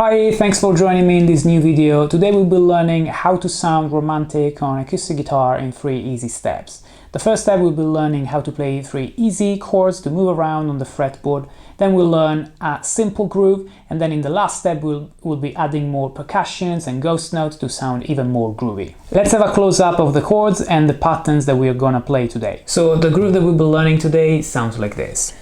Hi, thanks for joining me in this new video. Today we'll be learning how to sound romantic on acoustic guitar in 3 easy steps. The first step we'll be learning how to play 3 easy chords to move around on the fretboard. Then we'll learn a simple groove, and then in the last step we'll be adding more percussions and ghost notes to sound even more groovy. Let's have a close-up of the chords and the patterns that we're gonna play today. So the groove that we'll be learning today sounds like this.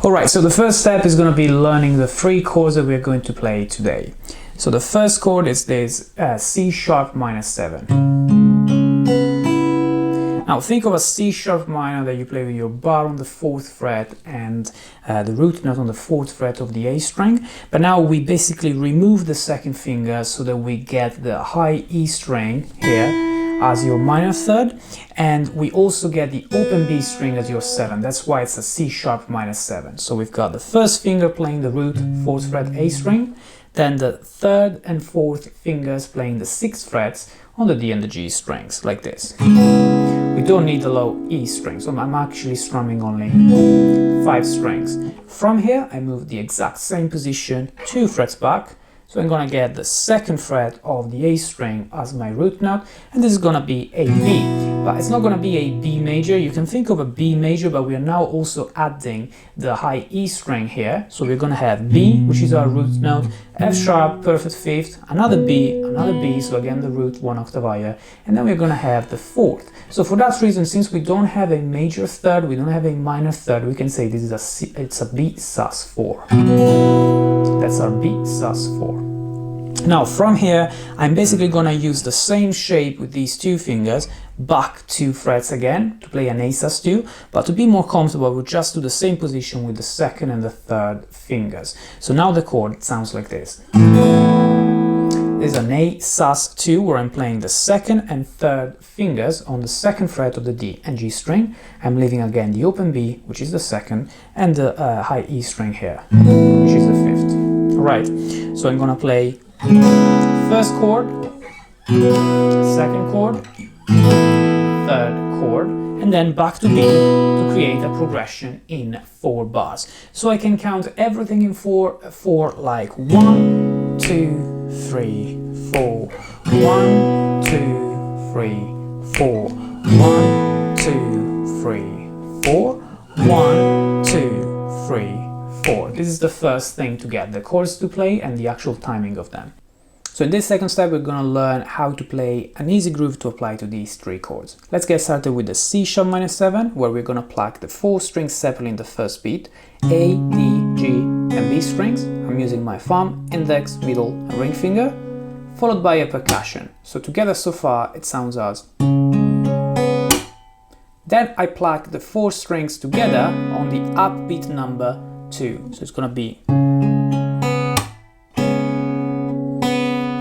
Alright, so the first step is going to be learning the 3 chords that we're going to play today. So the first chord is this C sharp minor 7. Now think of a C sharp minor that you play with your bar on the 4th fret and the root note on the 4th fret of the A string, but now we basically remove the second finger so that we get the high E string here as your minor third, and we also get the open B string as your 7. That's why it's a C sharp minor 7. So we've got the first finger playing the root 4th fret A string, then the 3rd and 4th fingers playing the 6th frets on the D and the G strings, like this. We don't need the low E string, so I'm actually strumming only 5 strings. From here I move the exact same position 2 frets back. So I'm gonna get the 2nd fret of the A string as my root note, and this is gonna be a B. But it's not gonna be a B major. You can think of a B major, but we are now also adding the high E string here. So we're gonna have B, which is our root note, F sharp, perfect 5th, another B, so again the root 1 octave higher, and then we're gonna have the 4th. So for that reason, since we don't have a major third, we don't have a minor third, we can say this is it's a B sus 4. That's our B sus 4. Now from here, I'm basically gonna use the same shape with these 2 fingers, back 2 frets again to play an A sus2, but to be more comfortable we'll just do the same position with the 2nd and the 3rd fingers. So now the chord sounds like this. This is an A sus2 where I'm playing the 2nd and 3rd fingers on the 2nd fret of the D and G string. I'm leaving again the open B, which is the 2nd, and the high E string here, which is the 5th. Alright, so I'm gonna play first chord, 2nd chord, 3rd chord, and then back to B to create a progression in 4 bars. So I can count everything in 4 like 1, 2, 3, 4, 1, 2, 3, 4, 1, 2, 3, 4, 1, 2, 3, 4. This is the first thing to get the chords to play and the actual timing of them. So in this second step we're going to learn how to play an easy groove to apply to these 3 chords. Let's get started with the C sharp minor 7, where we're going to pluck the 4 strings separately in the first beat, A, D, G and B strings. I'm using my thumb, index, middle and ring finger, followed by a percussion. So together so far it sounds as. Then I pluck the 4 strings together on the upbeat number 2. So it's gonna be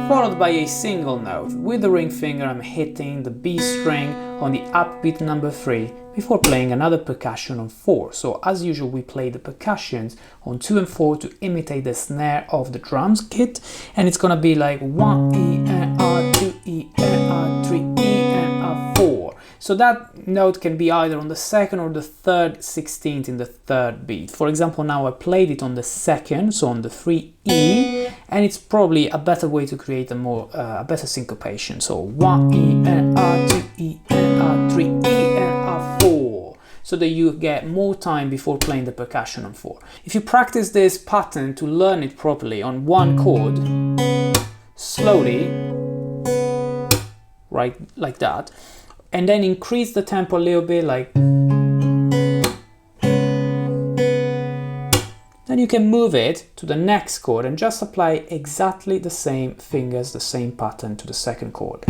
followed by a single note. With the ring finger I'm hitting the B string on the upbeat number 3 before playing another percussion on 4. So as usual we play the percussions on 2 and 4 to imitate the snare of the drums kit, and it's gonna be like 1 E and R, 2 E and R, 3 E and R, 4. So that note can be either on the 2nd or the 3rd 16th in the 3rd beat. For example, now I played it on the 2nd, so on the 3 E, and it's probably a better way to create a better syncopation. So 1 E and R, 2 E and R, 3 E and R, 4, so that you get more time before playing the percussion on 4. If you practice this pattern to learn it properly on 1 chord, slowly, right, like that, and then increase the tempo a little bit, like, then you can move it to the next chord and just apply exactly the same fingers, the same pattern to the 2nd chord.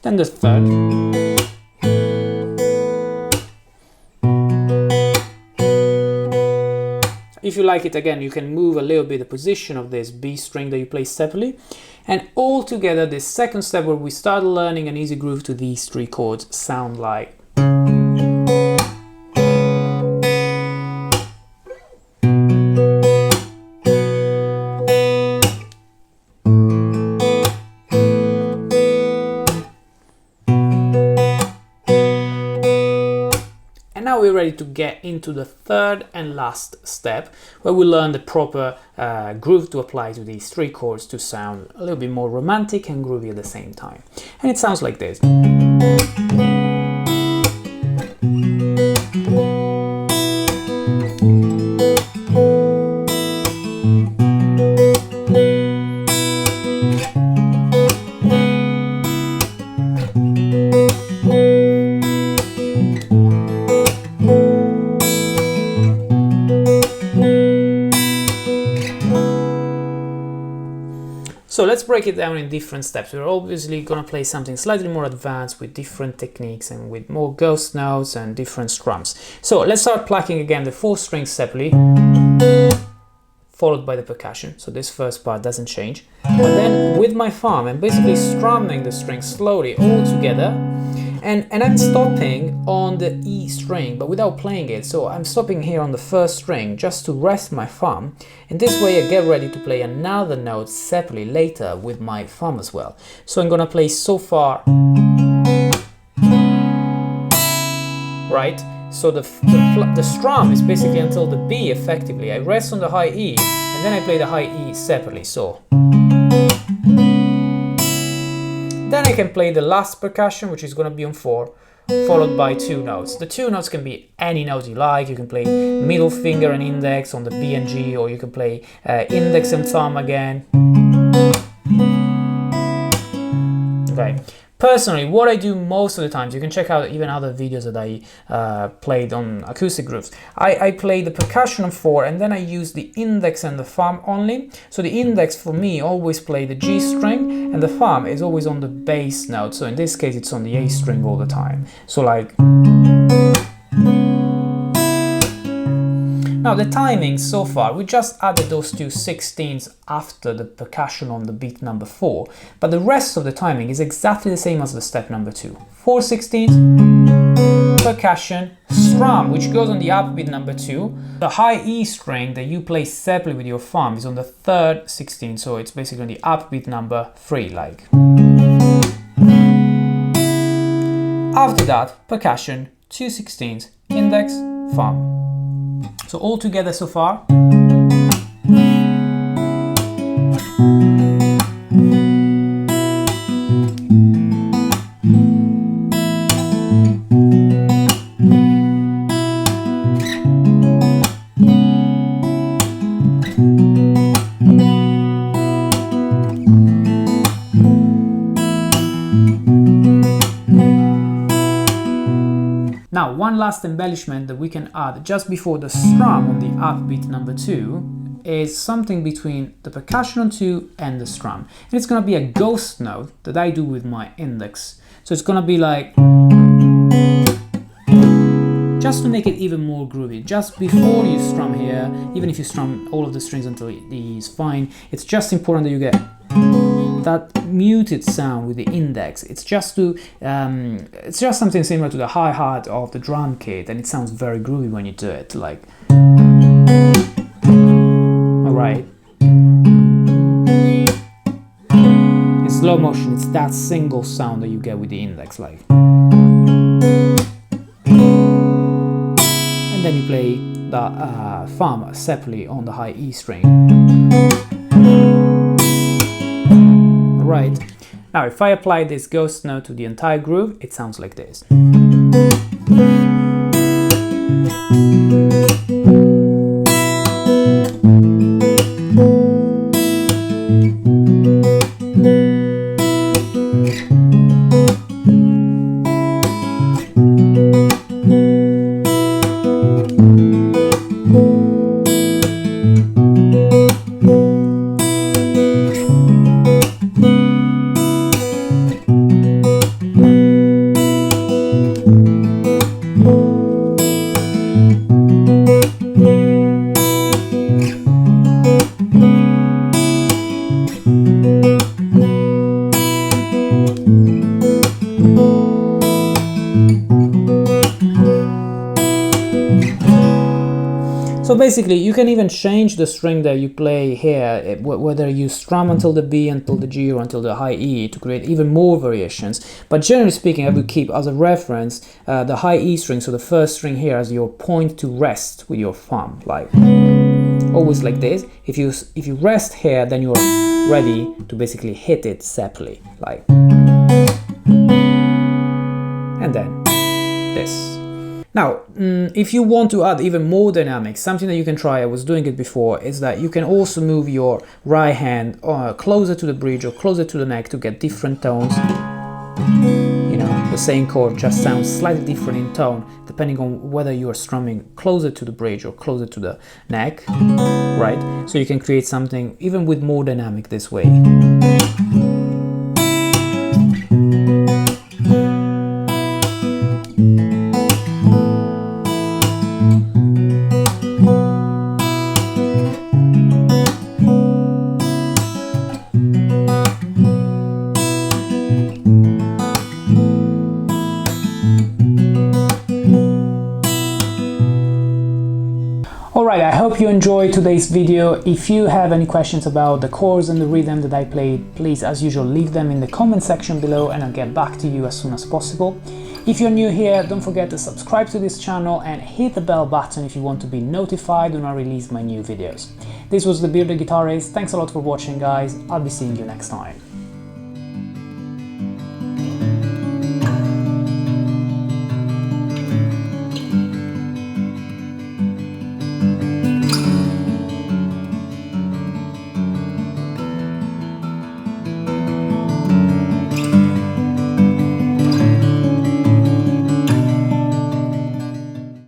Then the 3rd. If you like it, again, you can move a little bit the position of this B string that you play separately. And all together, this second step where we start learning an easy groove to these three chords sound like. Now we're ready to get into the third and last step, where we learn the proper groove to apply to these three chords to sound a little bit more romantic and groovy at the same time. And it sounds like this. So let's break it down in different steps. We're obviously going to play something slightly more advanced with different techniques and with more ghost notes and different strums. So let's start plucking again the 4 strings separately, followed by the percussion. So this first part doesn't change. But then with my thumb, I'm basically strumming the strings slowly all together. And I'm stopping on the E string, but without playing it. So I'm stopping here on the first string just to rest my thumb. And this way I get ready to play another note separately later with my thumb as well. So I'm gonna play so far. Right? So the strum is basically until the B effectively. I rest on the high E and then I play the high E separately. So. Then I can play the last percussion, which is going to be on 4, followed by 2 notes. The 2 notes can be any note you like. You can play middle finger and index on the B and G, or you can play index and thumb again. Okay. Personally, what I do most of the times, you can check out even other videos that I played on acoustic grooves. I play the percussion on 4 and then I use the index and the thumb only. So the index for me always play the G string and the thumb is always on the bass note. So in this case, it's on the A string all the time. So like... Now the timing so far, we just added those 2 16ths after the percussion on the beat number 4, but the rest of the timing is exactly the same as the step number 2. 4 16ths, percussion, strum, which goes on the upbeat number 2. The high E string that you play separately with your thumb is on the 3rd 16th, so it's basically on the upbeat number 3, like. After that, percussion, 2 16ths, index, thumb. So all together so far. Now, one last embellishment that we can add just before the strum on the upbeat number 2 is something between the percussion on 2 and the strum. And it's going to be a ghost note that I do with my index. So it's going to be like... Just to make it even more groovy, just before you strum here, even if you strum all of the strings until E is fine, it's just important that you get that muted sound with the index. It's just something similar to the hi-hat of the drum kit, and it sounds very groovy when you do it. Like, all right. In slow motion, it's that single sound that you get with the index, like. And then you play the thumb separately on the high E string. Right. Now, if I apply this ghost note to the entire groove, it sounds like this. basically you can even change the string that you play here, whether you strum until the B, until the G, or until the high E, to create even more variations. But generally speaking, I would keep as a reference the high E string, so the first string here, as your point to rest with your thumb, like always like this. If you rest here, then you're ready to basically hit it separately, like, and then this. Now, if you want to add even more dynamics, something that you can try, I was doing it before, is that you can also move your right hand closer to the bridge or closer to the neck to get different tones. You know, the same chord just sounds slightly different in tone, depending on whether you are strumming closer to the bridge or closer to the neck, right? So you can create something even with more dynamic this way. Alright, I hope you enjoyed today's video. If you have any questions about the chords and the rhythm that I played, please, as usual, leave them in the comment section below and I'll get back to you as soon as possible. If you're new here, don't forget to subscribe to this channel and hit the bell button if you want to be notified when I release my new videos. This was The Bearded Guitarist. Thanks a lot for watching, guys. I'll be seeing you next time.